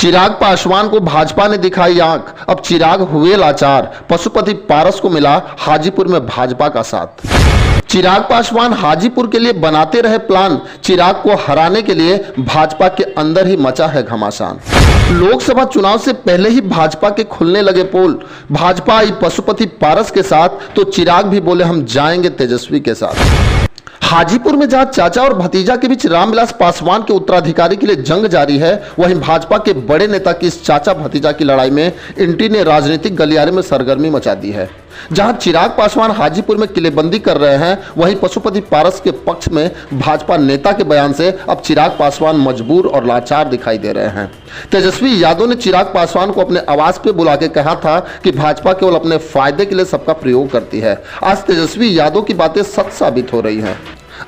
चिराग पासवान को भाजपा ने दिखाई आंख, अब चिराग हुए लाचार। पशुपति पारस को मिला हाजीपुर में भाजपा का साथ। चिराग पासवान हाजीपुर के लिए बनाते रहे प्लान, चिराग को हराने के लिए भाजपा के अंदर ही मचा है घमासान। लोकसभा चुनाव से पहले ही भाजपा के खुलने लगे पोल। भाजपा आई पशुपति पारस के साथ तो चिराग भी बोले हम जाएंगे तेजस्वी के साथ। हाजीपुर में जहां चाचा और भतीजा के बीच रामविलास पासवान के उत्तराधिकारी के लिए जंग जारी है, वहीं भाजपा के बड़े नेता की इस चाचा भतीजा की लड़ाई में इंटी ने राजनीतिक गलियारे में सरगर्मी मचा दी है। जहां चिराग पासवान हाजीपुर में किलेबंदी कर रहे हैं, वहीं पशुपति पारस के पक्ष में भाजपा नेता के बयान से अब चिराग पासवान मजबूर और लाचार दिखाई दे रहे हैं। तेजस्वी यादव ने चिराग पासवान को अपने आवास पे बुला के कहा था कि भाजपा केवल अपने फायदे के लिए सबका प्रयोग करती है। आज तेजस्वी यादव की बातें सच साबित हो रही हैं।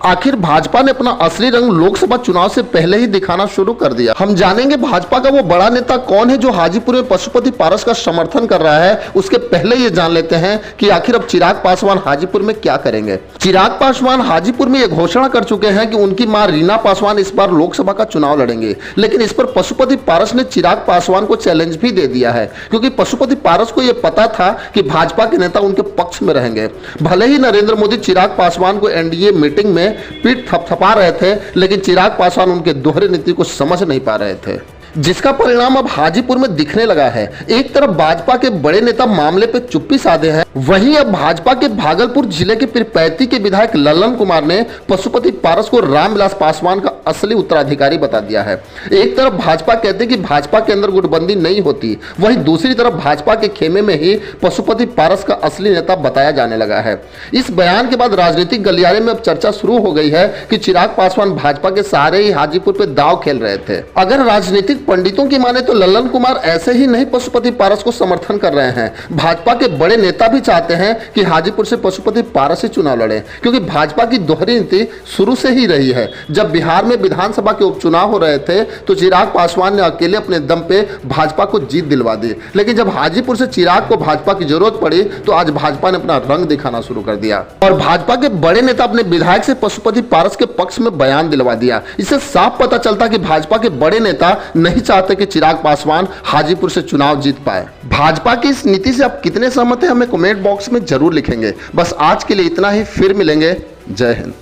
आखिर भाजपा ने अपना असली रंग लोकसभा चुनाव से पहले ही दिखाना शुरू कर दिया। हम जानेंगे भाजपा का वो बड़ा नेता कौन है जो हाजीपुर में पशुपति पारस का समर्थन कर रहा है। उसके पहले ये जान लेते हैं कि आखिर अब चिराग पासवान हाजीपुर में क्या करेंगे। चिराग पासवान हाजीपुर में यह घोषणा कर चुके हैं कि उनकी मां रीना पासवान इस बार लोकसभा का चुनाव लड़ेंगे, लेकिन इस पर पशुपति पारस ने चिराग पासवान को चैलेंज भी दे दिया है, क्योंकि पशुपति पारस को यह पता था कि भाजपा के नेता उनके पक्ष में रहेंगे। भले ही नरेंद्र मोदी चिराग पासवान को एनडीए मीटिंग में पीठ थपथपा रहे थे, लेकिन चिराग पासवान उनके दोहरे नीति को समझ नहीं पा रहे थे, जिसका परिणाम अब हाजीपुर में दिखने लगा है। एक तरफ भाजपा के बड़े नेता मामले पे चुप्पी साधे हैं, वहीं अब भाजपा के भागलपुर जिले के पीरपैंती के विधायक ललन कुमार ने पशुपति पारस को रामविलास पासवान का असली उत्तराधिकारी बता दिया है। एक तरफ भाजपा कहते कि भाजपा के अंदर गुटबंदी नहीं होती, वहीं दूसरी तरफ भाजपा के खेमे में ही पशुपति पारस का असली नेता बताया जाने लगा है। इस बयान के बाद राजनीतिक गलियारे में अब चर्चा शुरू हो गई है कि चिराग पासवान भाजपा के सहारे ही हाजीपुर पे दांव खेल रहे थे। अगर राजनीतिक पंडितों की माने तो ललन कुमार ऐसे ही नहीं पशुपति पारस को समर्थन कर रहे हैं। भाजपा के बड़े नेता भी चाहते हैं कि हाजीपुर से पशुपति पारस से चुनाव लड़े, क्योंकि भाजपा की दोहरी नीति शुरू से ही रही है। जब बिहार में विधानसभा के उपचुनाव हो रहे थे तो चिराग पासवान ने अकेले अपने दम पे भाजपा को जीत दिलवा दी, लेकिन जब हाजीपुर से चिराग को भाजपा की जरूरत पड़ी तो आज भाजपा ने अपना रंग दिखाना शुरू कर दिया और भाजपा के बड़े नेता अपने विधायक से पशुपति पारस के पक्ष में बयान दिलवा दिया। इससे साफ पता चलता कि भाजपा के बड़े नेता नहीं चाहते कि चिराग पासवान हाजीपुर से चुनाव जीत पाए। भाजपा की इस नीति से आप कितने सहमत हैं, हमें कमेंट बॉक्स में जरूर लिखेंगे। बस आज के लिए इतना ही, फिर मिलेंगे। जय हिंद।